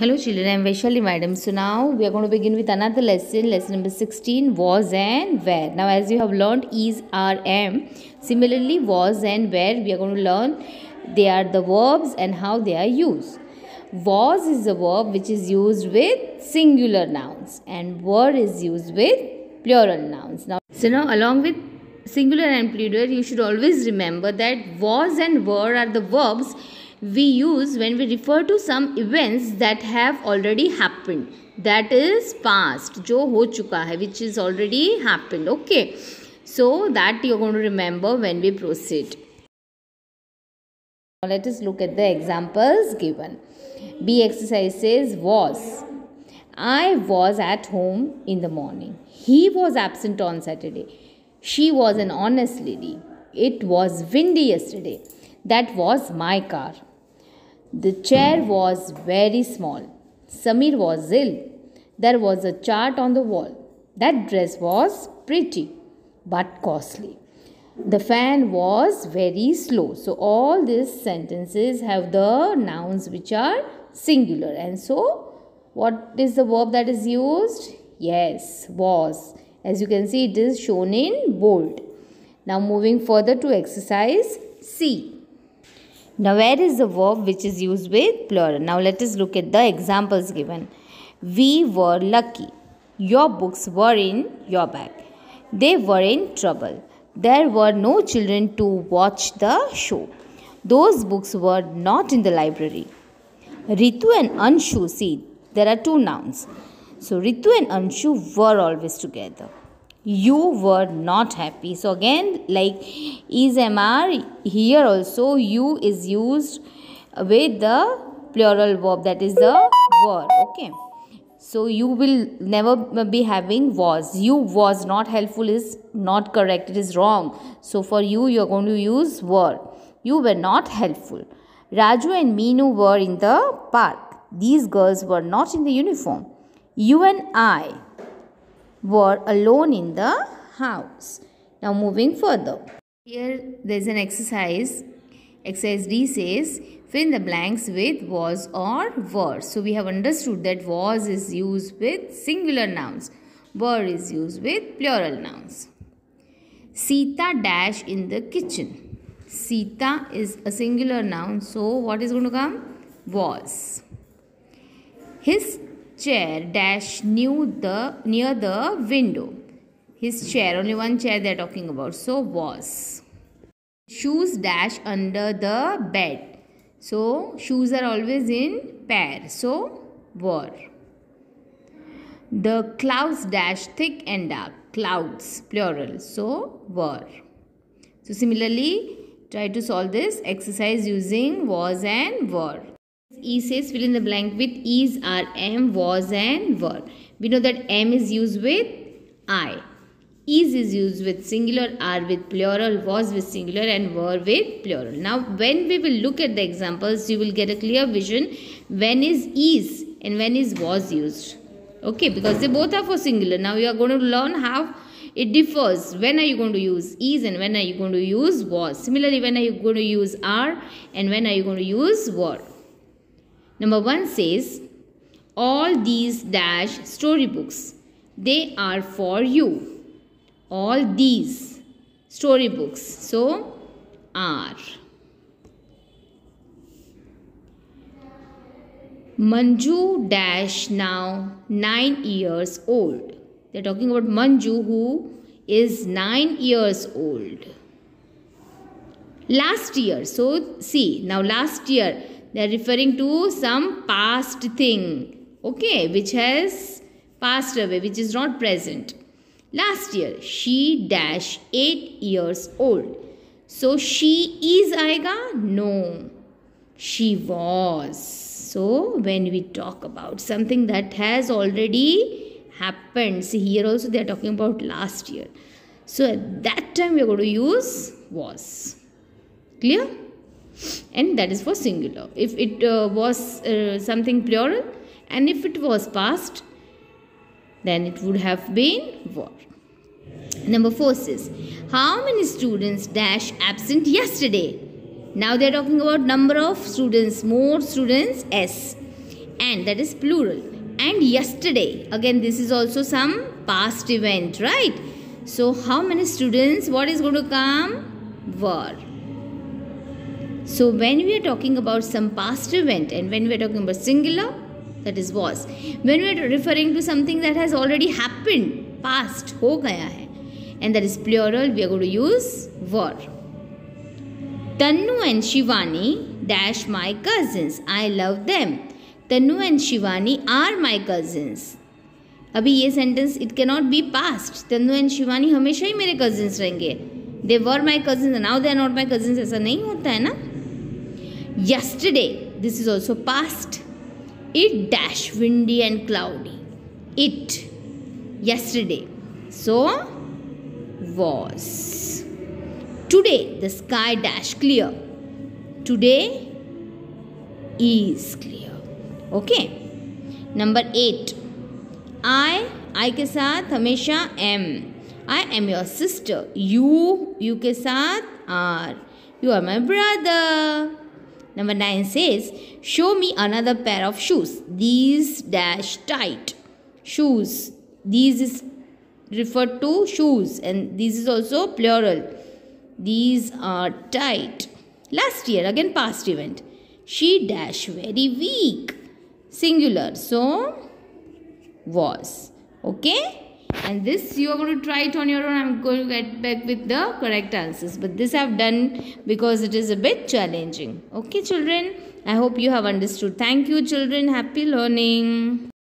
Hello children, I am Vaishali madam. So now we are going to begin with another lesson, lesson number 16, was and where. Now as you have learned is, are, am. Similarly was and where we are going to learn they are the verbs and how they are used. Was is a verb which is used with singular nouns and were is used with plural nouns. Now along with singular and plural, you should always remember that was and were are the verbs we use when we refer to some events that have already happened, that is past, जो हो चुका है, which is already happened. Okay, so that you are going to remember when we proceed. Now let us look at the examples given. B exercise says was. I was at home in the morning. He was absent on Saturday. She was an honest lady. It was windy yesterday. That was my car. The chair was very small. Samir was ill. There was a chart on the wall. That dress was pretty but costly. The fan was very slow. So all these sentences have the nouns which are singular. And so what is the verb that is used? Yes, was. As you can see, it is shown in bold. Now moving further to exercise C. Now where is the verb which is used with plural? Now let us look at the examples given. We were lucky. Your books were in your bag. They were in trouble. There were no children to watch the show. Those books were not in the library. Ritu and Anshu, see, there are two nouns. So Ritu and Anshu were always together. You were not happy. So again, like is, am, are, here also you is used with the plural verb, that is the were. Okay, so you will never be having was. You was not helpful is not correct, it is wrong. So for you are going to use were. You were not helpful. Raju and Meenu were in the park. These girls were not in the uniform. You and I were alone in the house. Now moving further. Here there is an exercise. Exercise D says fill in the blanks with was or were. So we have understood that was is used with singular nouns. Were is used with plural nouns. Sita dash in the kitchen. Sita is a singular noun. So what is going to come? Was. His chair dash near the window. His chair, only one chair they are talking about. So was. Shoes dash under the bed. So shoes are always in pair. So were. The clouds dash thick and dark. Clouds plural. So were. So similarly, try to solve this exercise using was and were. E says fill in the blank with is, are, am, was and were. We know that am is used with I. Is used with singular, are with plural, was with singular and were with plural. Now when we will look at the examples, you will get a clear vision when is and when is was used. Okay, because they both are for singular. Now you are going to learn how it differs. When are you going to use is and when are you going to use was. Similarly, when are you going to use are and when are you going to use were. Number 1 says, all these dash storybooks, they are for you. All these storybooks, so are. Manju dash now 9 years old. They are talking about Manju who is 9 years old. Last year, so see, now last year, they are referring to some past thing, okay, which has passed away, which is not present. Last year, she dash 8 years old. So she is aega? No, she was. So when we talk about something that has already happened, see here also they are talking about last year. So at that time we are going to use was. Clear? And that is for singular. If it was something plural and if it was past, then it would have been were. Number 4 says, how many students dash absent yesterday? Now they are talking about number of students, more students, S. and, that is plural. And yesterday, again this is also some past event, right? So how many students, what is going to come? Were. So when we are talking about some past event and when we are talking about singular, that is was. When we are referring to something that has already happened, past, ho gaya hai, and that is plural, we are going to use were. Tannu and Shivani dash my cousins. I love them. Tannu and Shivani are my cousins. अभी ये sentence it cannot be past. Tannu and Shivani हमेशा ही मेरे cousins रहेंगे. They were my cousins, now they are not my cousins, ऐसा नहीं होता है ना. Yesterday, this is also past. It dash windy and cloudy. It, yesterday, so was. Today the sky dash clear. Today is clear. Okay. Number 8, I के साथ हमेशा am. I am your sister. You के साथ are. You are my brother. Number 9 says, show me another pair of shoes. These dash tight. Shoes. These is referred to shoes and this is also plural. These are tight. Last year, again past event. She dash very weak. Singular. So, was. Okay? And this you are going to try it on your own. I'm going to get back with the correct answers. But this I've done because it is a bit challenging. Okay, children? I hope you have understood. Thank you, children. Happy learning.